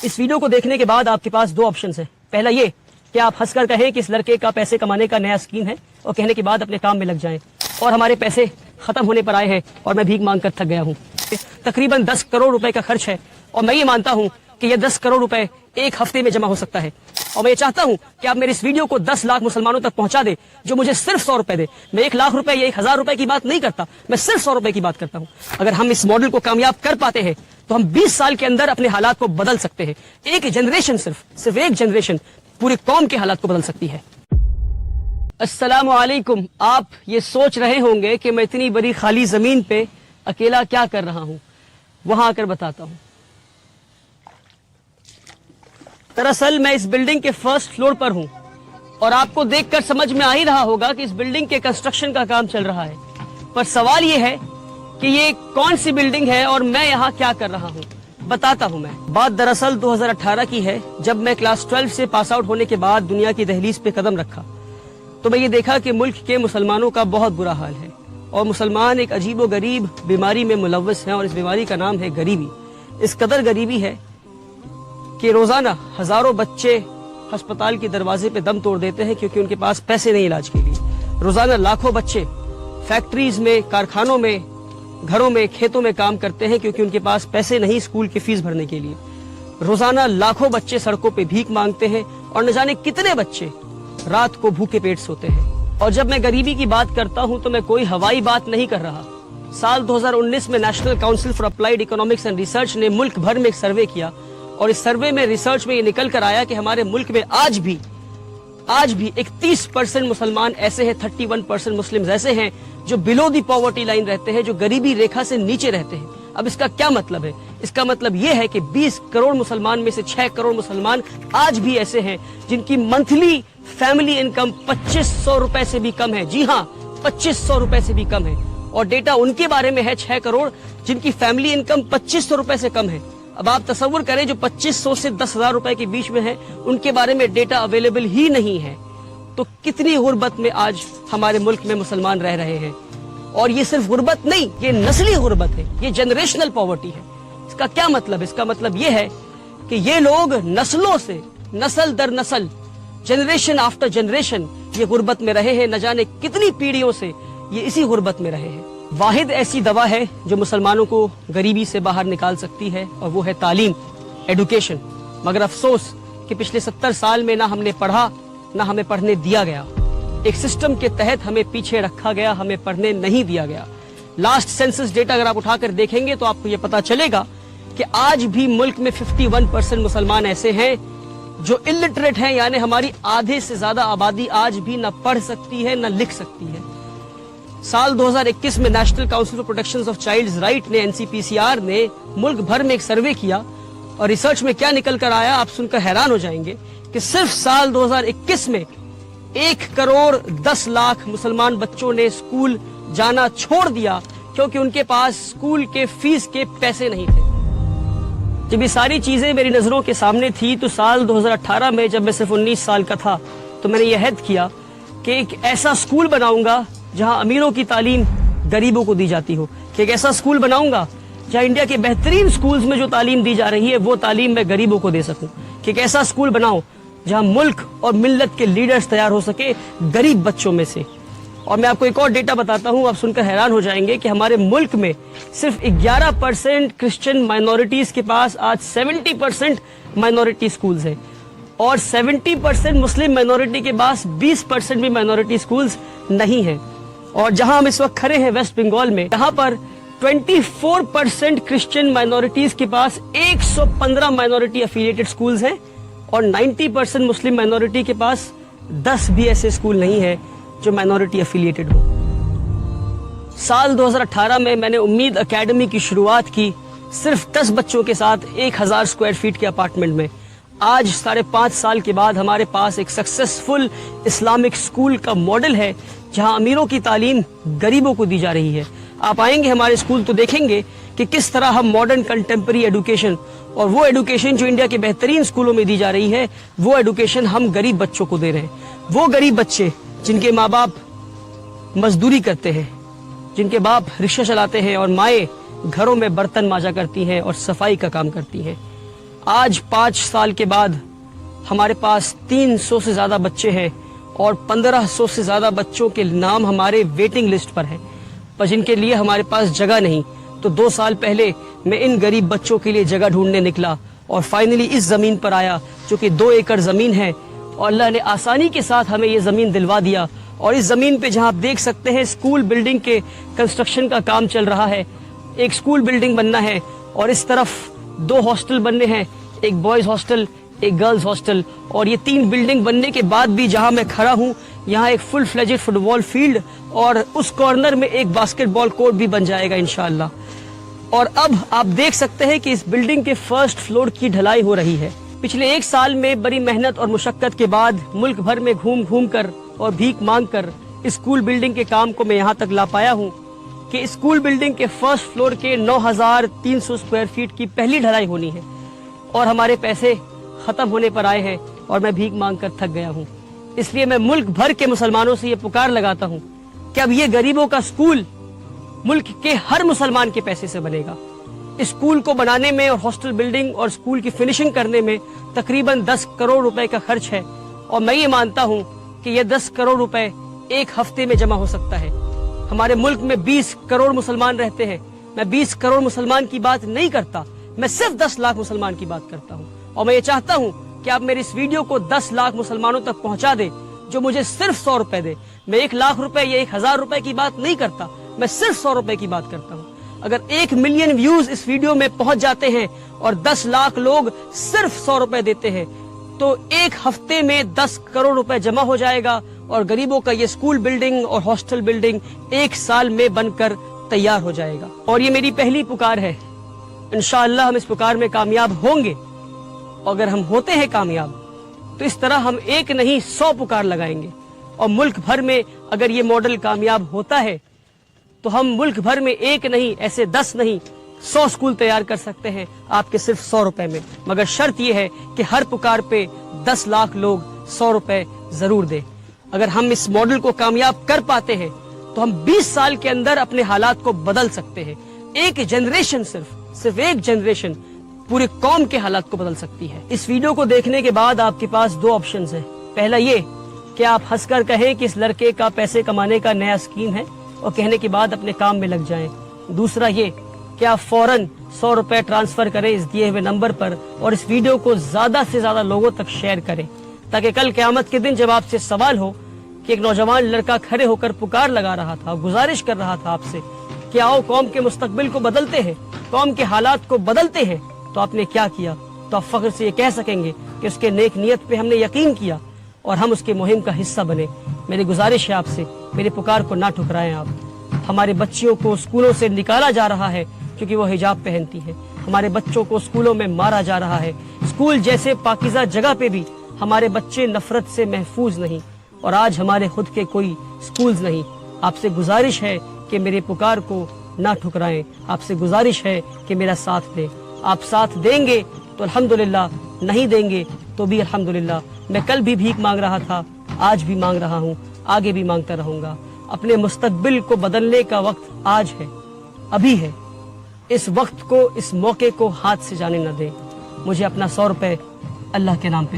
इस वीडियो को देखने के बाद आपके पास दो ऑप्शन हैं। पहला ये कि आप हंसकर कहें कि इस लड़के का पैसे कमाने का नया स्कीम है और कहने के बाद अपने काम में लग जाएं, और हमारे पैसे खत्म होने पर आए हैं और मैं भीख मांग कर थक गया हूँ। तकरीबन 10 करोड़ रुपए का खर्च है और मैं ये मानता हूँ कि ये 10 करोड़ रुपए एक हफ्ते में जमा हो सकता है। और मैं ये चाहता हूँ कि आप मेरे इस वीडियो को 10 लाख मुसलमानों तक पहुंचा दे जो मुझे सिर्फ 100 रुपए दे। मैं 1 लाख रुपए या 1,000 रुपए की बात नहीं करता, मैं सिर्फ 100 रुपए की बात करता हूँ। अगर हम इस मॉडल को कामयाब कर पाते हैं तो हम 20 साल के अंदर अपने हालात को बदल सकते हैं। एक जनरेशन, सिर्फ एक जनरेशन पूरी कौम के हालात को बदल सकती है। अस्सलामु अलैकुम। आप ये सोच रहे होंगे कि मैं इतनी बड़ी खाली जमीन पे अकेला क्या कर रहा हूं, वहां आकर बताता हूं। दरअसल मैं इस बिल्डिंग के फर्स्ट फ्लोर पर हूं और आपको देखकर समझ में आ ही रहा होगा कि इस बिल्डिंग के कंस्ट्रक्शन का काम चल रहा है। पर सवाल ये है कि ये कौन सी बिल्डिंग है और मैं यहाँ क्या कर रहा हूँ, बताता हूँ मैं। बात दरअसल 2018 की है, जब मैं क्लास 12 से पास आउट होने के बाद दुनिया की दहलीज पे कदम रखा तो मैं ये देखा कि मुल्क के मुसलमानों का बहुत बुरा हाल है और मुसलमान एक अजीबो गरीब बीमारी में मुलव्वस हैं और इस बीमारी का नाम है गरीबी। इस कदर गरीबी है कि रोजाना हजारों बच्चे अस्पताल के दरवाजे पे दम तोड़ देते हैं क्योंकि उनके पास पैसे नहीं इलाज के लिए। रोजाना लाखों बच्चे फैक्ट्रीज में, कारखानों में, घरों में, खेतों में काम करते हैं क्योंकि उनके पास पैसे नहीं स्कूल की फीस भरने के लिए। रोजाना लाखों बच्चे सड़कों पे भीख मांगते हैं और न जाने कितने बच्चे रात को भूखे पेट सोते हैं। और जब मैं गरीबी की बात करता हूं तो मैं कोई हवाई बात नहीं कर रहा। साल 2019 में National Council for applied economics and research ने मुल्क भर में एक सर्वे किया और इस सर्वे में, रिसर्च में ये निकल कर आया कि हमारे मुल्क में आज भी 31% मुसलमान ऐसे हैं, 31% मुस्लिम ऐसे हैं जो बिलो दी पॉवर्टी लाइन रहते हैं, जो गरीबी रेखा से नीचे रहते हैं। अब इसका क्या मतलब है? इसका मतलब यह है कि 20 करोड़ मुसलमान में से 6 करोड़ मुसलमान आज भी ऐसे हैं जिनकी मंथली फैमिली इनकम 2500 रुपए से भी कम है। जी हाँ, 2500 रुपए से भी कम है। और डेटा उनके बारे में है 6 करोड़ जिनकी फैमिली इनकम 2500 रुपए से कम है। अब आप तसव्वुर करें, जो 2500 से 10,000 रुपए के बीच में है उनके बारे में डेटा अवेलेबल ही नहीं है। तो कितनी गुर्बत में आज हमारे मुल्क में मुसलमान रह रहे हैं। और ये सिर्फ गुर्बत नहीं, ये नस्ली गुर्बत है, ये जनरेशनल पॉवर्टी है। इसका क्या मतलब? इसका मतलब ये है कि ये लोग नस्लों से, नस्ल दर नस्ल, जनरेशन आफ्टर जनरेशन ये गुर्बत में रहे हैं। न जाने कितनी पीढ़ियों से ये इसी गुर्बत में रहे हैं। वाहिद ऐसी दवा है जो मुसलमानों को गरीबी से बाहर निकाल सकती है और वो है तालीम, एडुकेशन। मगर अफसोस कि पिछले 70 साल में ना हमने पढ़ा, ना हमें पढ़ने दिया गया। एक सिस्टम के तहत हमें पीछे रखा गया, हमें पढ़ने नहीं दिया गया। लास्ट सेंसस डेटा अगर आप उठाकर देखेंगे तो आपको ये पता चलेगा कि आज भी मुल्क में 51% मुसलमान ऐसे हैं जो इलिटरेट हैं, यानी हमारी आधे से ज्यादा आबादी आज भी न पढ़ सकती है न लिख सकती है। साल 2021 में National Council for Protection of childs right ने, NCPCR ने मुल्क भर में एक सर्वे किया और रिसर्च में क्या निकल कर आया आप सुनकर हैरान हो जाएंगे कि सिर्फ साल 2021 में 1 करोड़ 10 लाख मुसलमान बच्चों ने स्कूल जाना छोड़ दिया क्योंकि उनके पास स्कूल के फीस के पैसे नहीं थे। जब ये सारी चीजें मेरी नजरों के सामने थी तो साल 2018 में, जब मैं सिर्फ 19 साल का था, तो मैंने यह अहद किया कि एक ऐसा स्कूल बनाऊंगा जहां अमीरों की तालीम गरीबों को दी जाती हो, कि एक ऐसा स्कूल बनाऊंगा जहां इंडिया के बेहतरीन स्कूल्स में जो तालीम दी जा रही है वो तालीम मैं गरीबों को दे सकूं, कि एक ऐसा स्कूल बनाऊं जहां मुल्क और मिल्लत के लीडर्स तैयार हो सके गरीब बच्चों में से। और मैं आपको एक और डेटा बताता हूं, आप सुनकर हैरान हो जाएंगे कि हमारे मुल्क में सिर्फ 11% क्रिश्चियन माइनॉरिटीज के पास आज 70% माइनॉरिटी स्कूल्स हैं और 70% मुस्लिम माइनॉरिटी के पास 20% भी माइनॉरिटी स्कूल्स नहीं है। और जहां हम इस वक्त खड़े हैं वेस्ट बंगाल में, यहाँ पर 24% क्रिश्चियन माइनॉरिटीज के पास 115 माइनॉरिटी एफिलिएटेड स्कूल्स हैं और 90% मुस्लिम माइनॉरिटी के पास 10 भी ऐसे स्कूल नहीं है जो माइनॉरिटी एफिलिएटेड हो। साल 2018 में मैंने उम्मीद एकेडमी की शुरुआत की सिर्फ 10 बच्चों के साथ 1000 स्क्वायर फीट के अपार्टमेंट में। आज 5.5 साल के बाद हमारे पास एक सक्सेसफुल इस्लामिक स्कूल का मॉडल है जहां अमीरों की तालीम गरीबों को दी जा रही है। आप आएंगे हमारे स्कूल तो देखेंगे कि किस तरह हम मॉडर्न कंटेम्पररी एडुकेशन, और वो एडुकेशन जो इंडिया के बेहतरीन स्कूलों में दी जा रही है, वो एडुकेशन हम गरीब बच्चों को दे रहे हैं। वो गरीब बच्चे जिनके माँ बाप मजदूरी करते हैं, जिनके बाप रिक्शा चलाते हैं और माएँ घरों में बर्तन मांजा करती हैं और सफाई का काम करती हैं। آج 5 سال کے بعد ہمارے پاس 300 سے زیادہ بچے ہیں اور 1500 سے زیادہ بچوں کے نام ہمارے ویٹنگ لسٹ پر ہیں، پر جن کے لیے ہمارے پاس جگہ نہیں. تو 2 سال پہلے میں ان غریب بچوں کے لیے جگہ ڈھونڈنے نکلا اور فائنلی اس زمین پر آیا جو کہ 2 ایکڑ زمین ہے، اور اللہ نے آسانی کے ساتھ ہمیں یہ زمین دلوا دیا. اور اس زمین پہ جہاں آپ دیکھ سکتے ہیں اسکول بلڈنگ کے کنسٹرکشن کا کام چل رہا ہے. ایک اسکول بلڈنگ بننا ہے اور اس طرف 2 ہاسٹل بننے ہیں، ایک بوائز ہاسٹل ایک گرلز ہاسٹل. اور یہ 3 بلڈنگ بننے کے بعد بھی جہاں میں کھڑا ہوں یہاں ایک فل فلیجڈ فٹ بال فیلڈ اور اس کارنر میں ایک باسکٹ بال کورٹ بھی بن جائے گا انشاءاللہ. اور اب آپ دیکھ سکتے ہیں کہ اس بلڈنگ کے فرسٹ فلور کی ڈھلائی ہو رہی ہے. پچھلے 1 سال میں بڑی محنت اور مشقت کے بعد ملک بھر میں گھوم گھوم کر اور بھیک مانگ کر اسکول بلڈنگ کے کام کو میں یہاں تک لا پایا ہوں کہ اسکول بلڈنگ کے فرسٹ فلور کے 9300 اسکوائر فیٹ کی پہلی ڈھلائی ہونی ہے، اور ہمارے پیسے ختم ہونے پر آئے ہیں اور میں بھیک مانگ کر تھک گیا ہوں. اس لیے میں ملک بھر کے مسلمانوں سے یہ پکار لگاتا ہوں کہ اب یہ غریبوں کا اسکول ملک کے ہر مسلمان کے پیسے سے بنے گا. اسکول کو بنانے میں اور ہاسٹل بلڈنگ اور اسکول کی فنشنگ کرنے میں تقریباً 10 کروڑ روپے کا خرچ ہے، اور میں یہ مانتا ہوں کہ یہ 10 کروڑ روپے ایک ہفتے میں جمع ہو سکتا ہے. ہمارے ملک میں 20 کروڑ مسلمان رہتے ہیں. میں 20 کروڑ مسلمان کی بات نہیں کرتا، میں صرف 10 لاکھ مسلمان کی بات کرتا ہوں. اور میں یہ چاہتا ہوں کہ آپ میری اس ویڈیو کو 10 لاکھ مسلمانوں تک پہنچا دیں جو مجھے صرف 100 روپے دے. میں 1 لاکھ روپے یا 1000 روپے کی بات نہیں کرتا، میں صرف 100 روپے کی بات کرتا ہوں. اگر 1 ملین ویوز اس ویڈیو میں پہنچ جاتے ہیں اور 10 لاکھ لوگ صرف 100 روپے دیتے ہیں تو ایک ہفتے میں 10 کروڑ روپے جمع ہو جائے گا، اور غریبوں کا یہ اسکول بلڈنگ اور ہاسٹل بلڈنگ 1 سال میں بن کر تیار ہو جائے گا. اور یہ میری پہلی پکار ہے، انشاءاللہ ہم اس پکار میں کامیاب ہوں گے. اگر ہم ہوتے ہیں کامیاب تو اس طرح ہم 1 نہیں 100 پکار لگائیں گے، اور ملک بھر میں اگر یہ ماڈل کامیاب ہوتا ہے تو ہم ملک بھر میں 1 نہیں ایسے 10 نہیں 100 اسکول تیار کر سکتے ہیں آپ کے صرف 100 روپے میں. مگر شرط یہ ہے کہ ہر پکار پہ 10 لاکھ لوگ 100 روپے ضرور دیں. اگر ہم اس ماڈل کو کامیاب کر پاتے ہیں تو ہم 20 سال کے اندر اپنے حالات کو بدل سکتے ہیں. ایک جنریشن صرف ایک جنریشن پورے قوم کے حالات کو بدل سکتی ہے. اس ویڈیو کو دیکھنے کے بعد آپ کے پاس 2 آپشنز ہیں. پہلا یہ کہ آپ ہنس کر کہیں کہ اس لڑکے کا پیسے کمانے کا نیا اسکیم ہے اور کہنے کے بعد اپنے کام میں لگ جائیں. دوسرا یہ کہ آپ فوراً 100 روپے ٹرانسفر کریں اس دیے ہوئے نمبر پر اور اس ویڈیو کو زیادہ سے زیادہ لوگوں تک شیئر کریں، تاکہ کل قیامت کے دن جب آپ سے سوال ہو کہ ایک نوجوان لڑکا کھڑے ہو کر پکار لگا رہا تھا، گزارش کر رہا تھا آپ سے کہ آؤ قوم کے مستقبل کو بدلتے ہیں، قوم کے حالات کو بدلتے ہیں، تو آپ نے کیا کیا، تو آپ فخر سے یہ کہہ سکیں گے کہ اس کے نیک نیت پہ ہم نے یقین کیا اور ہم اس کے مہم کا حصہ بنے. میری گزارش ہے آپ سے، میرے پکار کو نہ ٹھکرائیں. آپ ہمارے بچیوں کو اسکولوں سے نکالا جا رہا ہے کیونکہ وہ حجاب پہنتی ہے. ہمارے بچوں کو اسکولوں میں مارا جا رہا ہے. اسکول جیسے پاکیزہ جگہ پہ بھی ہمارے بچے نفرت سے محفوظ نہیں، اور آج ہمارے خود کے کوئی اسکولز نہیں. آپ سے گزارش ہے کہ میرے پکار کو نہ ٹھکرائیں. آپ سے گزارش ہے کہ میرا ساتھ دیں. آپ ساتھ دیں گے تو الحمدللہ، نہیں دیں گے تو بھی الحمدللہ. میں کل بھی بھیک مانگ رہا تھا، آج بھی مانگ رہا ہوں، آگے بھی مانگتا رہوں گا. اپنے مستقبل کو بدلنے کا وقت آج ہے، ابھی ہے. اس وقت کو، اس موقع کو ہاتھ سے جانے نہ دیں. مجھے اپنا 100 روپے اللہ کے نام پہ